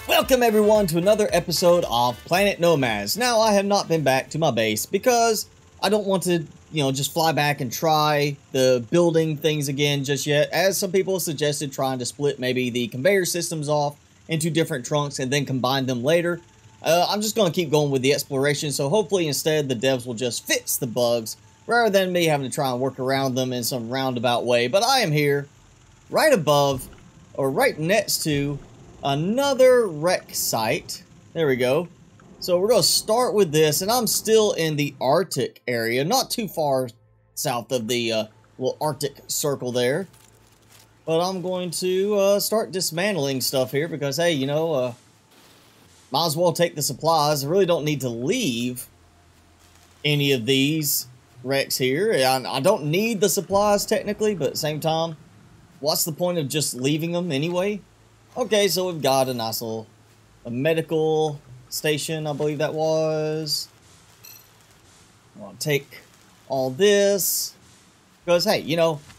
Welcome everyone to another episode of Planet Nomads. Now, I have not been back to my base because I don't want to, just fly back and try the building things again just yet. As some people have suggested, trying to split maybe the conveyor systems off into different trunks and then combine them later. I'm just going to keep going with the exploration, so hopefully instead the devs will just fix the bugs rather than me having to try and work around them in some roundabout way. But I am here right above, or right next to, another wreck site. There we go. So we're going to start with this, and I'm still in the Arctic area, not too far south of the little Arctic circle there. But I'm going to start dismantling stuff here because, hey, might as well take the supplies. I really don't need to leave any of these wrecks here. I don't need the supplies technically, but at the same time, what's the point of just leaving them anyway? Okay, so we've got a nice little medical station, I believe that was. I'll take all this. Because, hey,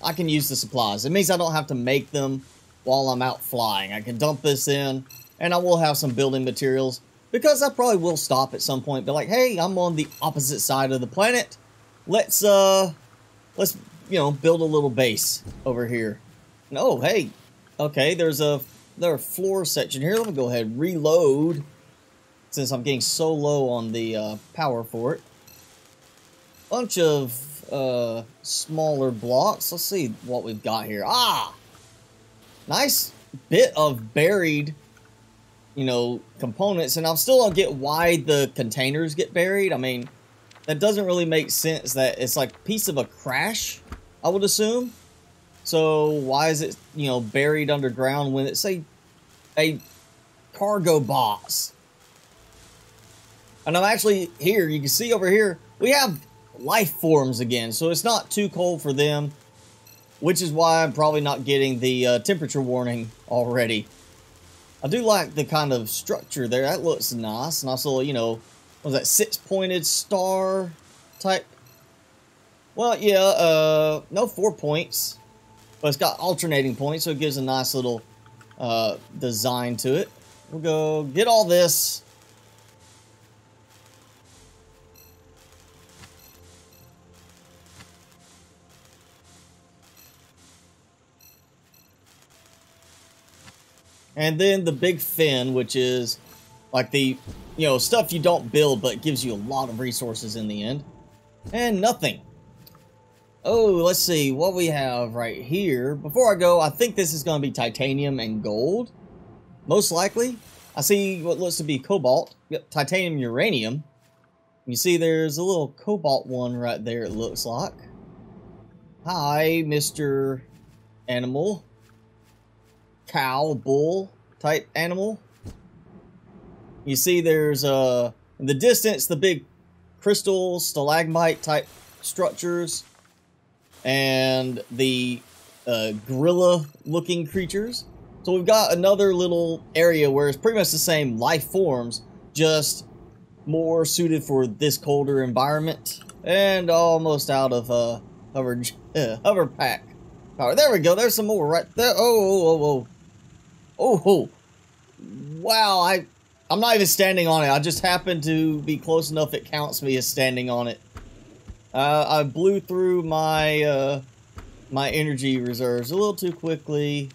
I can use the supplies. It means I don't have to make them while I'm out flying. I can dump this in, and I will have some building materials. Because I probably will stop at some point. But like, hey, I'm on the opposite side of the planet. Let's build a little base over here. No, hey, okay, there's a floor section here. Let me go ahead and reload since I'm getting so low on the power for it. Bunch of smaller blocks. Let's see what we've got here. Nice bit of buried, components, and I'm still don't get why the containers get buried. I mean, that doesn't really make sense. That it's like a piece of a crash, I would assume. So why is it, buried underground when it's a cargo box? And I'm actually here. You can see over here, we have life forms again. So it's not too cold for them, which is why I'm probably not getting the temperature warning already. I do like the kind of structure there. That looks nice. And also, what was that, 6-pointed star type? Well, yeah, no 4 points. But it's got alternating points, so it gives a nice little design to it. We'll go get all this. And then the big fin, which is like the, stuff you don't build, but it gives you a lot of resources in the end. And nothing. Oh, let's see what we have right here. Before I go, I think this is going to be titanium and gold. Most likely. I see what looks to be cobalt. Yep, titanium, uranium. You see there's a little cobalt one right there, it looks like. Hi, Mr. Animal. Cow, bull type animal. You see there's, in the distance, the big crystal stalagmite type structures. And the gorilla looking creatures. So we've got another little area where it's pretty much the same life forms, just more suited for this colder environment. And almost out of hover pack power. There we go. There's some more right there. Oh. Wow, I'm not even standing on it. I just happen to be close enough it counts me as standing on it. I blew through my my energy reserves a little too quickly.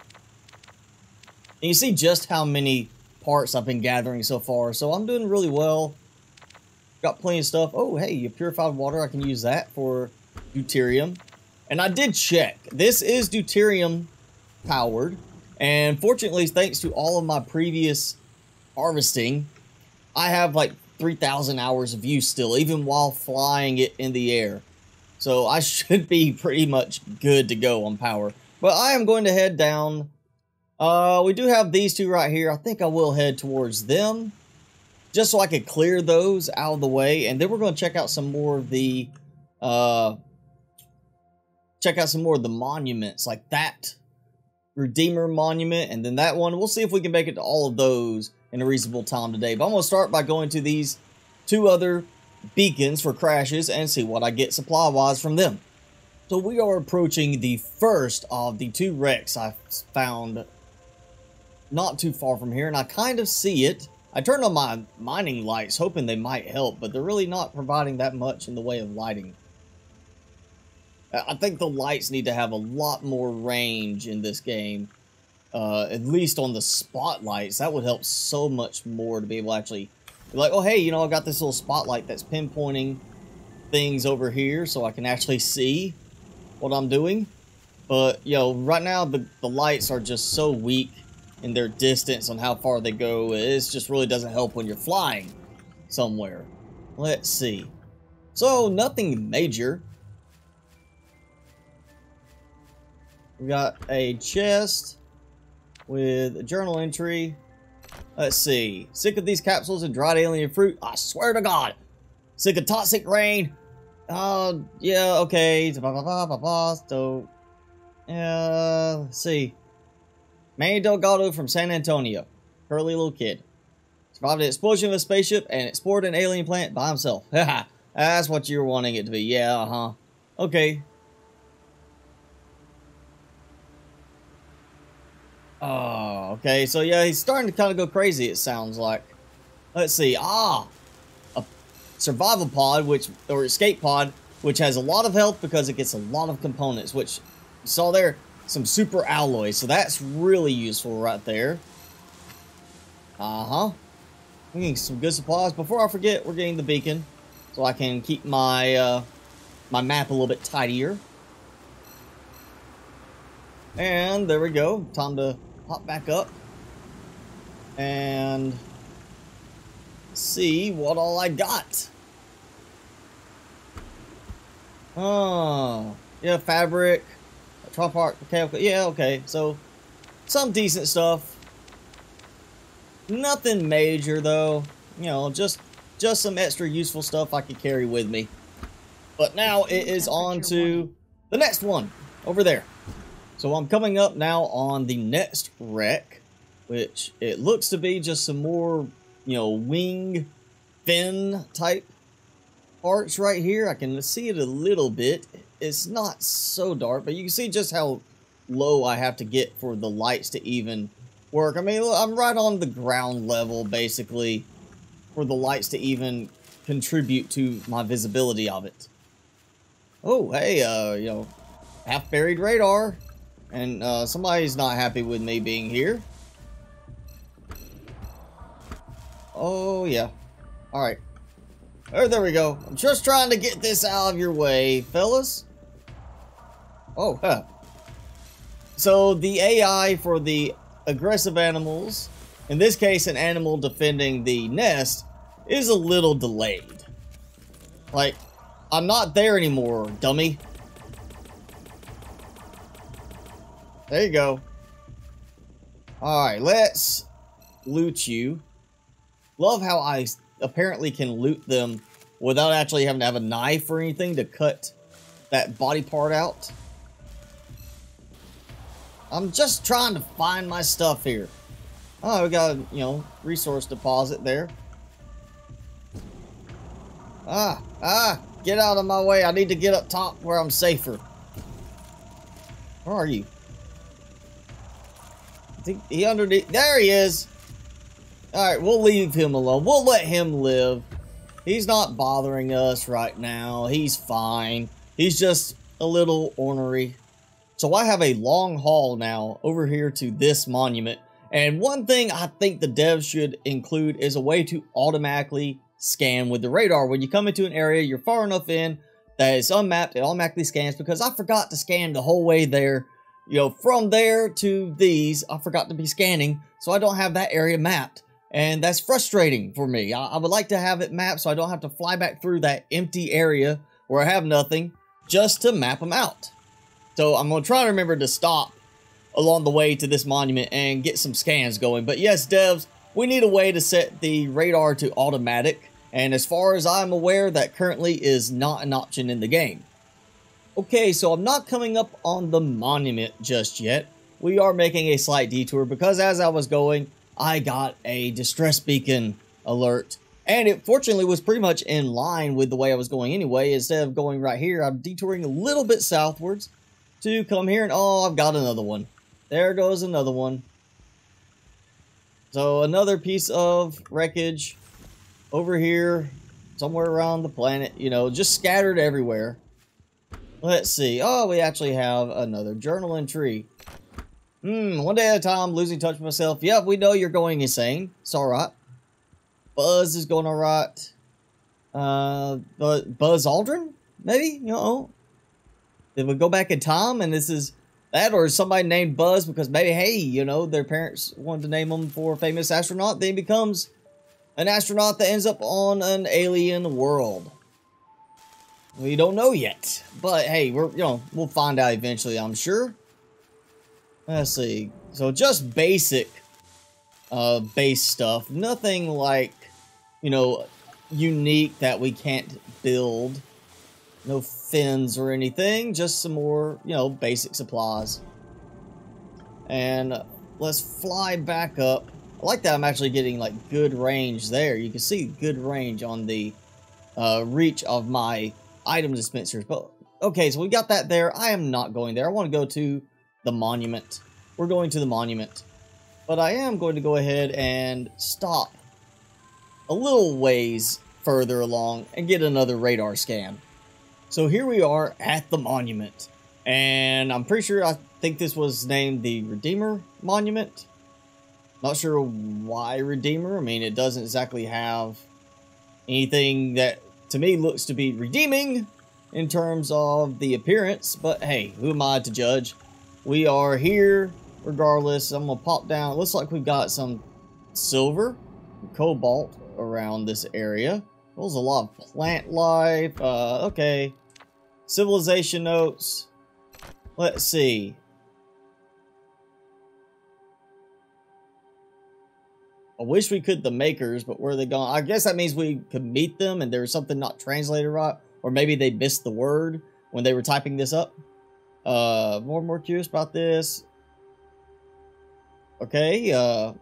And you see just how many parts I've been gathering so far. So I'm doing really well. Got plenty of stuff. Oh, hey, purified water. I can use that for deuterium. And I did check. This is deuterium powered. And fortunately, thanks to all of my previous harvesting, I have like 3,000 hours of use still, even while flying it in the air. So I should be pretty much good to go on power. But I am going to head down. We do have these two right here. I think I will head towards them, just so I could clear those out of the way. And then we're going to check out some more of the monuments, like that Redeemer monument, and then that one. We'll see if we can make it to all of those in a reasonable time today. But I'm going to start by going to these two other beacons for crashes and see what I get supply-wise from them. So we are approaching the first of the two wrecks I found not too far from here, and I kind of see it. I turned on my mining lights, hoping they might help, but they're really not providing that much in the way of lighting. I think the lights need to have a lot more range in this game, at least on the spotlights. That would help so much more to be able to actually be like, oh, hey, you know, I got this little spotlight that's pinpointing things over here so I can actually see what I'm doing. But, you know, right now the lights are just so weak in their distance on how far they go. It just really doesn't help when you're flying somewhere. Let's see. So, nothing major. We got a chest with a journal entry. Let's see. Sick of these capsules and dried alien fruit. I swear to God. Sick of toxic rain. Yeah, okay. So, let's see. Manny Delgado from San Antonio. Curly little kid. Survived an explosion of a spaceship and explored an alien planet by himself. Haha. That's what you're wanting it to be. Yeah, Okay. Oh, okay. So, yeah, he's starting to kind of go crazy, it sounds like. Let's see. A survival pod, or escape pod, which has a lot of health because it gets a lot of components, which you saw there, some super alloys. So that's really useful right there. We're getting some good supplies. Before I forget, we're getting the beacon so I can keep my my map a little bit tidier. And there we go. Time to hop back up and see what all I got. Oh, yeah, fabric, part. Okay, yeah, okay. So some decent stuff. Nothing major though. You know, just some extra useful stuff I could carry with me. But now it is on to the next one over there. So I'm coming up now on the next wreck, which it looks to be just some more, you know, wing fin type parts right here. I can see it a little bit. It's not so dark, but you can see just how low I have to get for the lights to even work. I mean, look, I'm right on the ground level, basically, for the lights to even contribute to my visibility of it. Oh, hey, you know, half-buried radar. And somebody's not happy with me being here. Oh, yeah. Alright. Oh, there we go. I'm just trying to get this out of your way, fellas. Oh, huh. So, the AI for the aggressive animals, in this case, an animal defending the nest, is a little delayed. Like, I'm not there anymore, dummy. There you go. Alright, let's loot you. Love how I apparently can loot them without actually having to have a knife or anything to cut that body part out. I'm just trying to find my stuff here. Oh, we got a, you know, resource deposit there. Get out of my way. I need to get up top where I'm safer. Where are you? I think he underneath. There he is. Alright, we'll leave him alone. We'll let him live. He's not bothering us right now. He's fine. He's just a little ornery. So I have a long haul now over here to this monument. And one thing I think the devs should include is a way to automatically scan with the radar. When you come into an area, you're far enough in that it's unmapped, it automatically scans, because I forgot to scan the whole way there. You know, from there to these, I forgot to be scanning, so I don't have that area mapped. And that's frustrating for me. I would like to have it mapped so I don't have to fly back through that empty area where I have nothing just to map them out. So I'm going to try to remember to stop along the way to this monument and get some scans going. But yes, devs, we need a way to set the radar to automatic. And as far as I'm aware, that currently is not an option in the game. Okay, so I'm not coming up on the monument just yet. We are making a slight detour because as I was going, I got a distress beacon alert. And it fortunately was pretty much in line with the way I was going anyway. Instead of going right here, I'm detouring a little bit southwards to come here. And oh, I've got another one. There goes another one. So another piece of wreckage over here, somewhere around the planet, you know, just scattered everywhere. Let's see. Oh, we actually have another journal entry. One day at a time, losing touch with myself. Yep, we know you're going insane. It's alright. Buzz is going alright. But Buzz Aldrin? Maybe? You know? Did we go back in time and this is that, or is somebody named Buzz because maybe, hey, you know, their parents wanted to name him for a famous astronaut, then he becomes an astronaut that ends up on an alien world. We don't know yet, but hey, we'll find out eventually, I'm sure. Let's see. So just basic base stuff, nothing like, you know, unique that we can't build. No fins or anything, just some more, you know, basic supplies. And let's fly back up. I like that I'm actually getting like good range there. You can see good range on the reach of my item dispensers. But okay, so we got that there. I am not going there. I want to go to the monument. We're going to the monument. But I am going to go ahead and stop a little ways further along and get another radar scan. So here we are at the monument, and I'm pretty sure, I think this was named the Redeemer Monument. Not sure why Redeemer. I mean, it doesn't exactly have anything that to me looks to be redeeming in terms of the appearance, but hey, who am I to judge? We are here regardless. I'm gonna pop down. It looks like we've got some silver, cobalt around this area. There's a lot of plant life. Okay. Civilization notes. Let's see. I wish we could the makers, but where are they going? I guess that means we could meet them and there's something not translated right. Or maybe they missed the word when they were typing this up. More and more curious about this. Okay,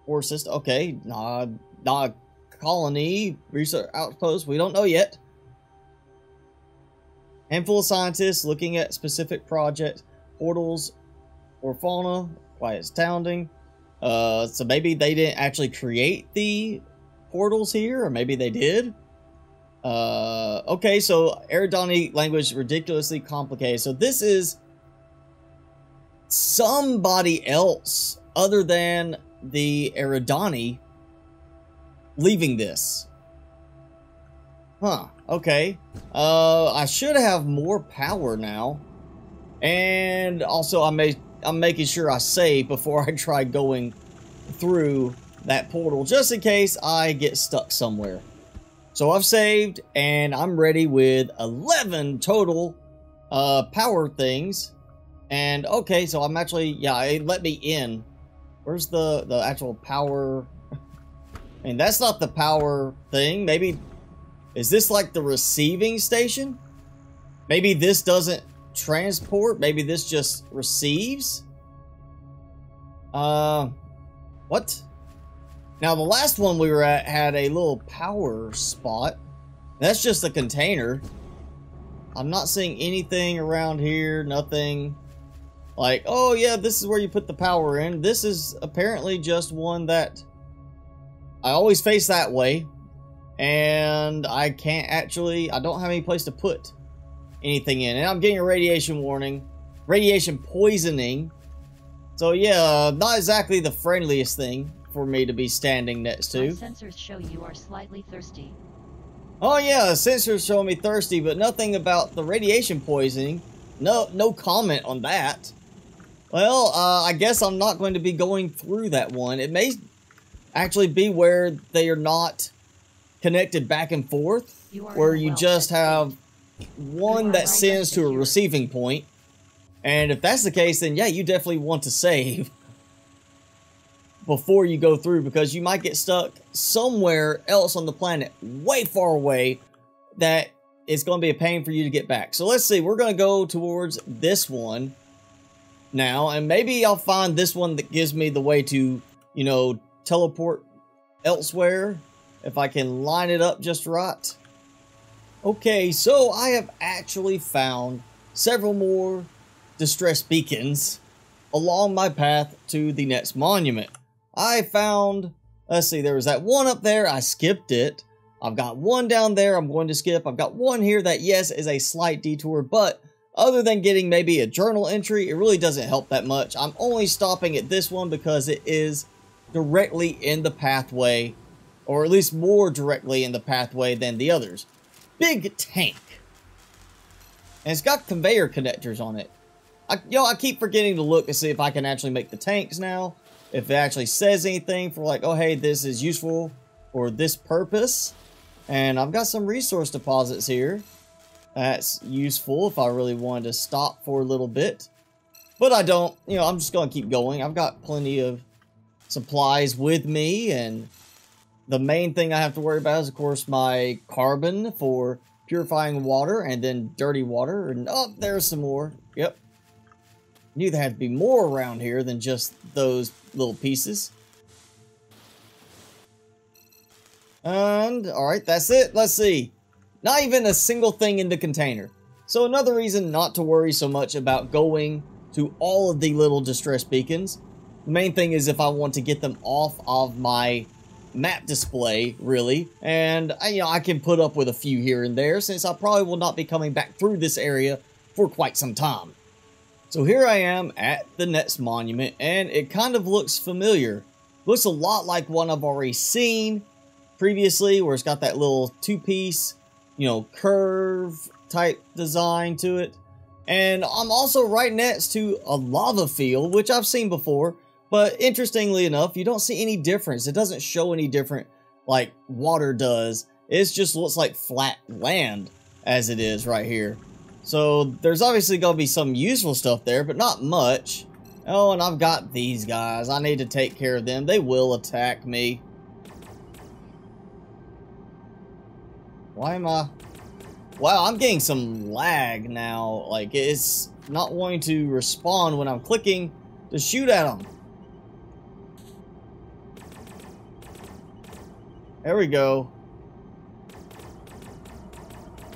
war system. Okay, not colony, research outpost. We don't know yet. Handful of scientists looking at specific projects, portals, or fauna. Why it's astounding. So maybe they didn't actually create the portals here, or maybe they did. Okay, so Eridani language ridiculously complicated. So this is somebody else other than the Eridani leaving this. Huh, okay. I should have more power now. And also I'm making sure I save before I try going through that portal, just in case I get stuck somewhere. So I've saved, and I'm ready with 11 total power things. And okay, so I'm actually, yeah, it let me in. Where's the actual power? And that's not the power thing. Maybe, is this like the receiving station? Maybe this doesn't transport. Maybe this just receives. What? Now the last one we were at had a little power spot. That's just a container. I'm not seeing anything around here. Nothing like, oh yeah, this is where you put the power in. This is apparently just one that I always face that way. And I can't actually, I don't have any place to put anything in. And I'm getting a radiation warning. Radiation poisoning. So yeah, not exactly the friendliest thing for me to be standing next to. My sensors show you are slightly thirsty. Oh yeah, sensors show me thirsty, but nothing about the radiation poisoning. No comment on that. Well, I guess I'm not going to be going through that one. It may actually be where they are not connected back and forth, where you just have one that sends to a receiving point. And if that's the case, then yeah, you definitely want to save before you go through, because you might get stuck somewhere else on the planet way far away that it's going to be a pain for you to get back. So let's see, we're going to go towards this one now, and maybe I'll find this one that gives me the way to, you know, teleport elsewhere if I can line it up just right. Okay, so I have actually found several more distress beacons along my path to the next monument. I found, let's see, there was that one up there. I skipped it. I've got one down there I'm going to skip. I've got one here that, yes, is a slight detour, but other than getting maybe a journal entry, it really doesn't help that much. I'm only stopping at this one because it is directly in the pathway, or at least more directly in the pathway than the others. Big tank. And it's got conveyor connectors on it. I keep forgetting to look to see if I can actually make the tanks now. If it actually says anything for like, oh hey, this is useful for this purpose. And I've got some resource deposits here. That's useful if I really wanted to stop for a little bit. But I don't, I'm just going to keep going. I've got plenty of supplies with me, and the main thing I have to worry about is, of course, my carbon for purifying water, and then dirty water. And oh, there's some more. Yep. Knew there had to be more around here than just those little pieces. And, alright, that's it. Let's see. Not even a single thing in the container. So another reason not to worry so much about going to all of the little distress beacons. The main thing is if I want to get them off of my map display, really. And, I can put up with a few here and there, since I probably will not be coming back through this area for quite some time. So here I am at the next monument, and it kind of looks familiar. Looks a lot like one I've already seen previously, where it's got that little two-piece, curve type design to it. And I'm also right next to a lava field, which I've seen before, but interestingly enough, you don't see any difference. It doesn't show any different like water does. It just looks like flat land as it is right here. So there's obviously going to be some useful stuff there, but not much. Oh, and I've got these guys. I need to take care of them. They will attack me. Why am I... Wow, I'm getting some lag now. Like, it's not wanting to respond when I'm clicking to shoot at them. There we go.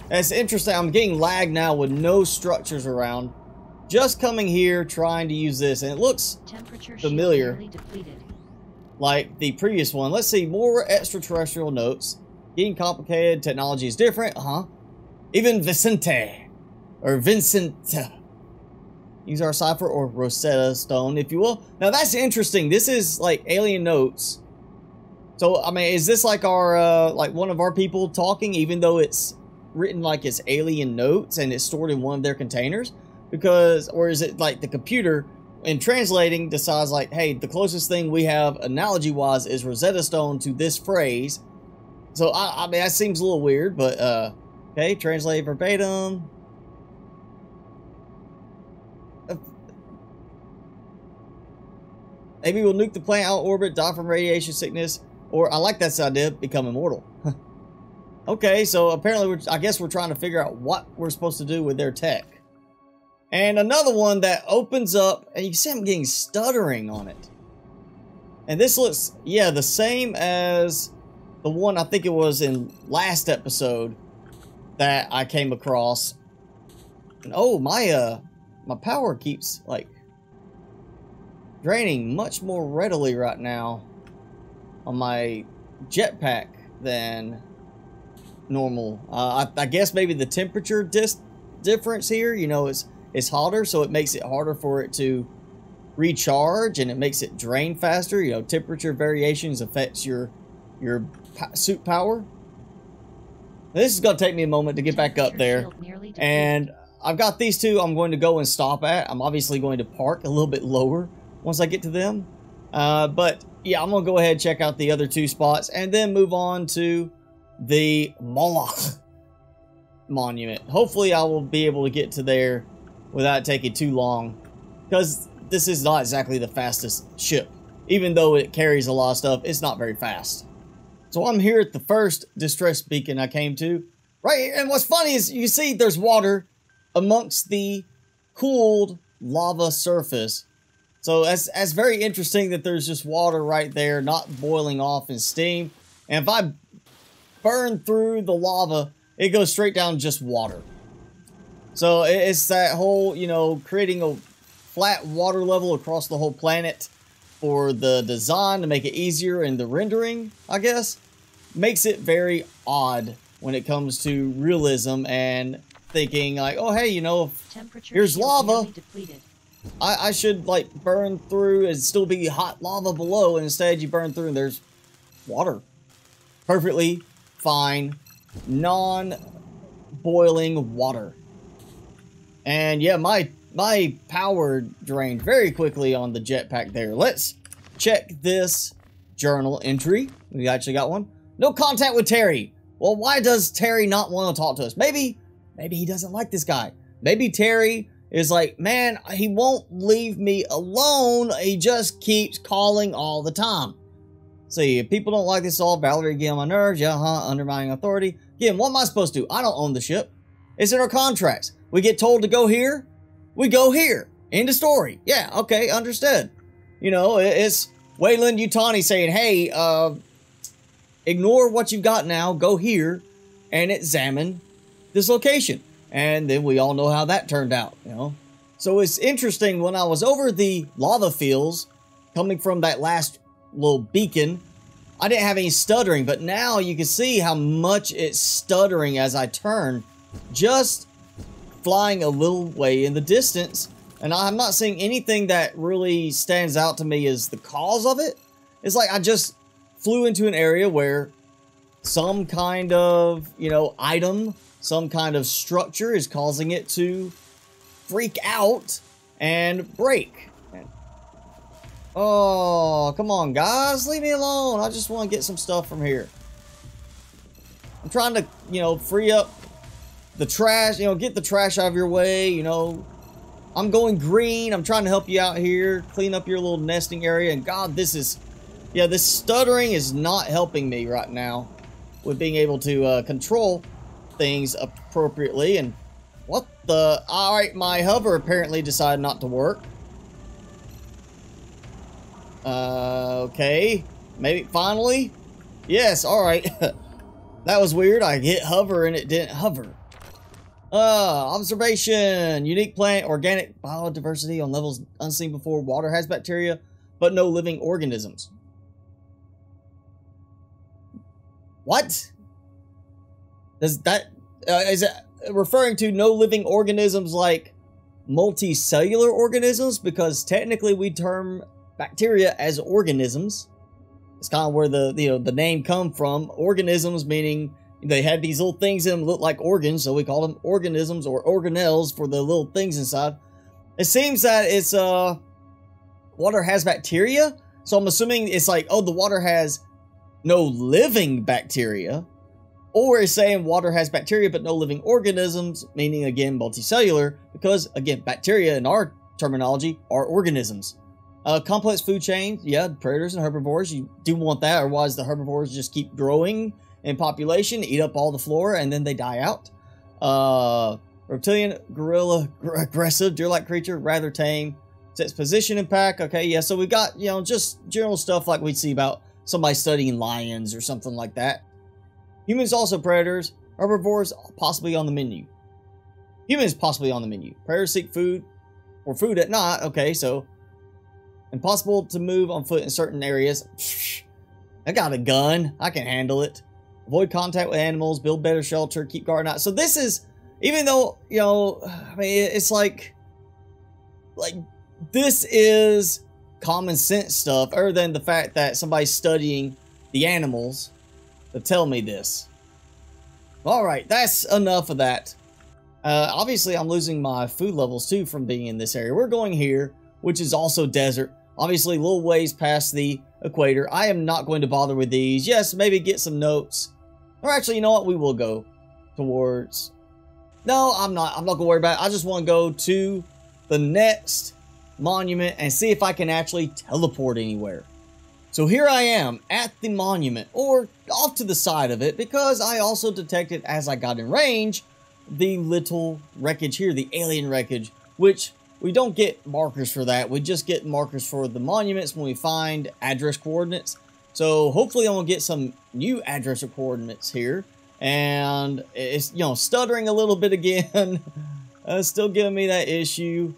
It's interesting. I'm getting lag now with no structures around. Just coming here, trying to use this, and it looks familiar. Like the previous one. Let's see, more extraterrestrial notes. Getting complicated, technology is different, Even Vicente, or Vincent, use our cipher or Rosetta Stone, if you will. Now that's interesting. This is like alien notes. So, I mean, is this like our, like one of our people talking, even though it's written like it's alien notes and it's stored in one of their containers? Because, or is it like the computer in translating decides like, hey, the closest thing we have analogy-wise is Rosetta Stone to this phrase. So, I mean, that seems a little weird, but, okay, translate verbatim. Maybe we'll nuke the planet out of orbit, die from radiation sickness, or, I like that idea, become immortal. Okay, so apparently, I guess we're trying to figure out what we're supposed to do with their tech. And another one that opens up, and you can see I'm getting stuttering on it. And this looks, yeah, the same as the one I think it was in last episode that I came across. And oh, my power keeps like draining much more readily right now on my jetpack than normal. I guess maybe the temperature difference here, it's hotter, so it makes it harder for it to recharge, and it makes it drain faster. Temperature variations affects your suit power. This is going to take me a moment to get back up there, and I've got these two I'm going to go and stop at. I'm obviously going to park a little bit lower once I get to them, but yeah, I'm going to go ahead and check out the other two spots and then move on to the Moloch monument. Hopefully I will be able to get to there without taking too long, because this is not exactly the fastest ship. Even though it carries a lot of stuff, it's not very fast. So I'm here at the first distress beacon I came to. Right here. And what's funny is you see there's water amongst the cooled lava surface. So that's very interesting that there's just water right there, not boiling off in steam. And if I burn through the lava, it goes straight down just water. So it's that whole, creating a flat water level across the whole planet. for the design to make it easier in the rendering, I guess, makes it very odd when it comes to realism and thinking like, oh hey, you know, here's lava. I should like burn through and still be hot lava below, and instead you burn through and there's water. Perfectly fine, non-boiling water. And yeah, my power drained very quickly on the jetpack there. Let's check this journal entry. We actually got one. No contact with Terry. Well, why does Terry not want to talk to us? Maybe he doesn't like this guy. Maybe Terry is like, man, he won't leave me alone. He just keeps calling all the time. See, if people don't like this all, Valerie, get on my nerves. Yeah, undermining authority. Again, what am I supposed to do? I don't own the ship. It's in our contracts. We get told to go here. We go here. End of story. Yeah, okay, understood. You know, it's Wayland Yutani saying, hey, ignore what you've got now. Go here and examine this location. And then we all know how that turned out, you know. So it's interesting, when I was over the lava fields, coming from that last little beacon, I didn't have any stuttering, but now you can see how much it's stuttering as I turn, just flying a little way in the distance. And I'm not seeing anything that really stands out to me as the cause of it. It's like I just flew into an area where some kind of, you know, item, some kind of structure is causing it to freak out and break. Oh, come on, guys. Leave me alone. I just want to get some stuff from here. I'm trying to, you know, free up the trash, you know, get the trash out of your way, you know. I'm going green. I'm trying to help you out here, clean up your little nesting area. And God, this is, yeah, this stuttering is not helping me right now with being able to control things appropriately. And what the, all right, my hover apparently decided not to work. Okay, maybe finally, yes. All right. That was weird. I hit hover and it didn't hover. Observation, unique plant, organic biodiversity on levels unseen before. Water has bacteria but no living organisms. What does that is it referring to? No living organisms like multicellular organisms? Because technically we term bacteria as organisms. It's kind of where the, you know, the name come from. Organisms meaning they had these little things in them look like organs, so we call them organisms or organelles for the little things inside. It seems that it's water has bacteria, so I'm assuming it's like, oh, the water has no living bacteria, or it's saying water has bacteria but no living organisms, meaning again multicellular, because again bacteria in our terminology are organisms. Complex food chain, yeah, predators and herbivores, you do want that, otherwise the herbivores just keep growing in population, eat up all the flora, and then they die out. Reptilian, gorilla, aggressive, deer-like creature, rather tame, sets position in pack. Okay, yeah, so we got, you know, just general stuff like we'd see about somebody studying lions or something like that. Humans also predators, herbivores possibly on the menu. Humans possibly on the menu. Predators seek food, or food at night. Okay, so impossible to move on foot in certain areas. I got a gun. I can handle it. Avoid contact with animals. Build better shelter. Keep guard out. So this is, even though, you know, I mean, it's like this is common sense stuff, other than the fact that somebody's studying the animals to tell me this. All right, that's enough of that. Obviously, I'm losing my food levels too from being in this area. We're going here, which is also desert. Obviously, little ways past the equator. I am not going to bother with these. Yes, maybe get some notes. Or actually, you know what? We will go towards... No, I'm not going to worry about it. I just want to go to the next monument and see if I can actually teleport anywhere. So here I am at the monument, or off to the side of it, because I also detected as I got in range the little wreckage here, the alien wreckage, which we don't get markers for that. We just get markers for the monuments when we find address coordinates. So hopefully I'm going to get some new address coordinates here. And it's, you know, stuttering a little bit again. Still giving me that issue.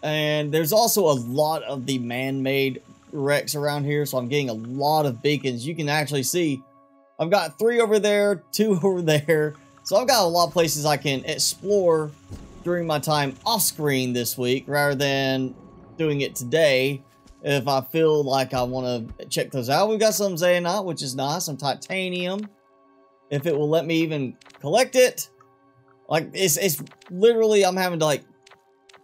And there's also a lot of the man-made wrecks around here, so I'm getting a lot of beacons. You can actually see I've got 3 over there, 2 over there. So I've got a lot of places I can explore during my time off screen this week rather than doing it today if I feel like I want to check those out. We've got some zeonite, which is nice, some titanium. If it will let me even collect it. Like, it's literally, I'm having to like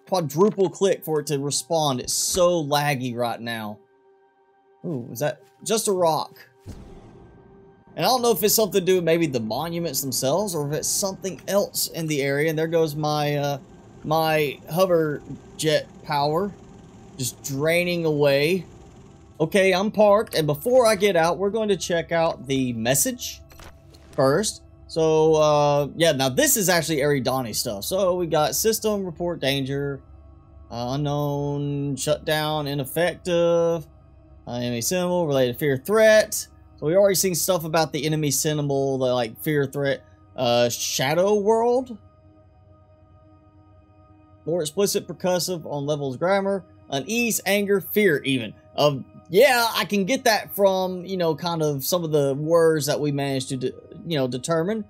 quadruple click for it to respond. It's so laggy right now. Ooh, is that just a rock? And I don't know if it's something to do with maybe the monuments themselves or if it's something else in the area. And there goes my my hover jet power just draining away. Okay, I'm parked, and before I get out, we're going to check out the message first. So yeah, now this is actually Eridani stuff. So we got system report danger, unknown, shutdown, ineffective, enemy symbol related fear threat. So we already seen stuff about the enemy symbol, the like fear threat, shadow world. More explicit percussive on levels grammar, unease, anger, fear even. Yeah, I can get that from, you know, kind of some of the words that we managed to, determine.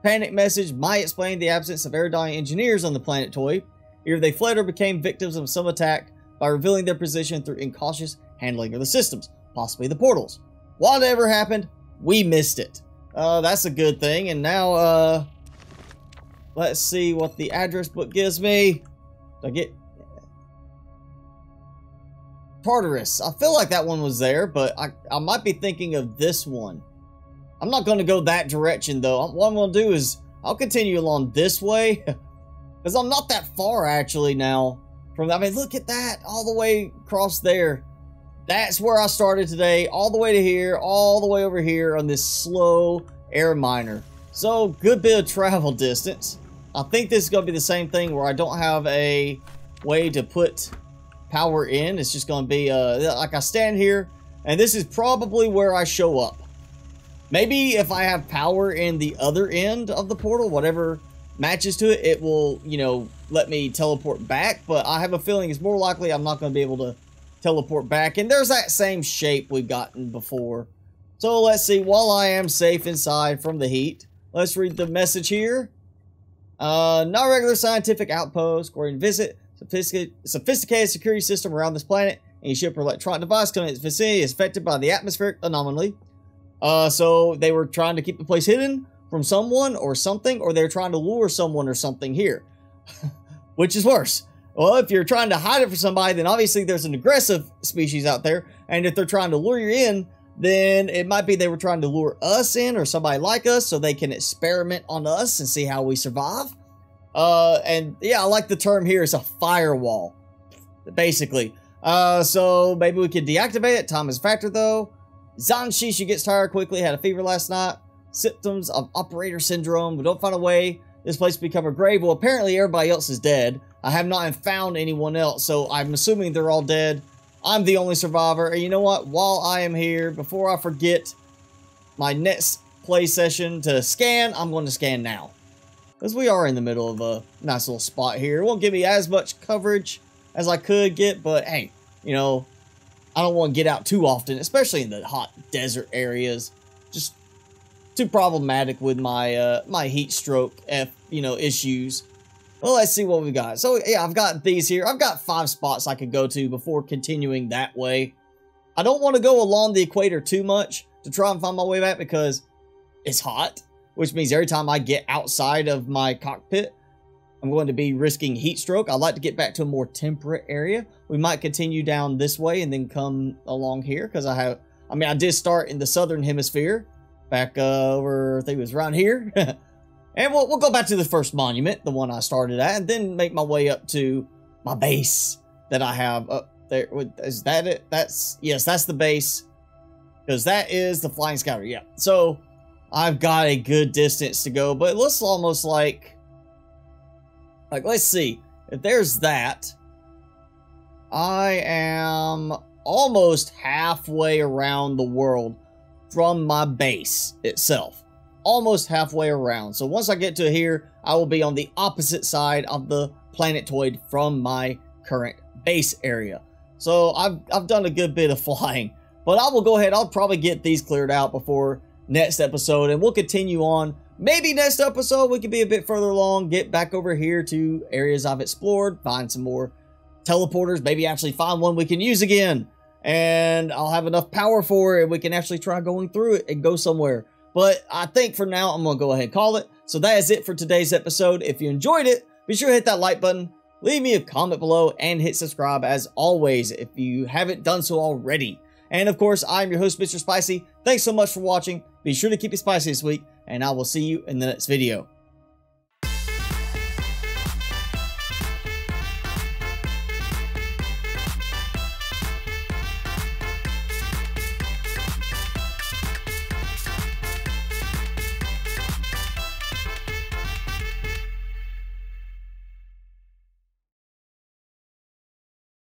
Panic message might explain the absence of Eridani engineers on the planet Toy. Either they fled or became victims of some attack by revealing their position through incautious handling of the systems, possibly the portals. Whatever happened, we missed it. That's a good thing. And now, let's see what the address book gives me. Do I get Tartarus? I feel like that one was there, but I might be thinking of this one. I'm not going to go that direction, though. What I'm going to do is I'll continue along this way. Because I'm not that far, actually, now. I mean, look at that. All the way across there. That's where I started today. All the way to here. All the way over here on this slow air miner. So, good bit of travel distance. I think this is going to be the same thing where I don't have a way to put power in. It's just going to be, like I stand here. And this is probably where I show up. Maybe if I have power in the other end of the portal, whatever matches to it, it will, let me teleport back. But I have a feeling it's more likely I'm not going to be able to teleport back. And there's that same shape we've gotten before. So let's see. While I am safe inside from the heat, let's read the message here. Not regular scientific outpost. According to visit, sophisticated security system around this planet. Any ship or electronic device coming in its vicinity is affected by the atmospheric anomaly. So they were trying to keep the place hidden from someone or something, or they're trying to lure someone or something here. Which is worse? Well, if you're trying to hide it from somebody, then obviously there's an aggressive species out there. And if they're trying to lure you in, then it might be they were trying to lure us in or somebody like us so they can experiment on us and see how we survive. And yeah, I like the term here. It's a firewall, basically. So maybe we could deactivate it. Time is a factor, though. Zanshi, she gets tired quickly, had a fever last night. Symptoms of operator syndrome, but don't find a way this place to become a grave. Well, apparently everybody else is dead. I have not found anyone else, so I'm assuming they're all dead. I'm the only survivor. And you know what? While I am here, before I forget my next play session to scan, I'm going to scan now. Because we are in the middle of a nice little spot here. It won't give me as much coverage as I could get, but hey, I don't want to get out too often, especially in the hot desert areas. Just too problematic with my my heat stroke issues. Well, let's see what we got. So yeah, I've got these here. I've got 5 spots I could go to before continuing that way. I don't want to go along the equator too much to try and find my way back because it's hot, which means every time I get outside of my cockpit, I'm going to be risking heat stroke. I'd like to get back to a more temperate area. We might continue down this way and then come along here because I did start in the southern hemisphere back over, I think it was around here. And we'll go back to the first monument, the one I started at, and then make my way up to my base that I have up there. Is that it? Yes, that's the base. Because that is the flying scouter, yeah. So I've got a good distance to go, but it looks almost like let's see. If there's that, I am almost halfway around the world from my base itself. Almost halfway around. So once I get to here, I will be on the opposite side of the planetoid from my current base area. So I've done a good bit of flying. But I will go ahead. I'll probably get these cleared out before next episode. And we'll continue on. Maybe next episode we can be a bit further along. Get back over here to areas I've explored. Find some more teleporters. Maybe actually find one we can use again. And I'll have enough power for it. We can actually try going through it and go somewhere. But I think for now, I'm going to go ahead and call it. So that is it for today's episode. If you enjoyed it, be sure to hit that like button. Leave me a comment below and hit subscribe as always if you haven't done so already. And of course, I'm your host, Mr. Spicy. Thanks so much for watching. Be sure to keep it spicy this week, and I will see you in the next video.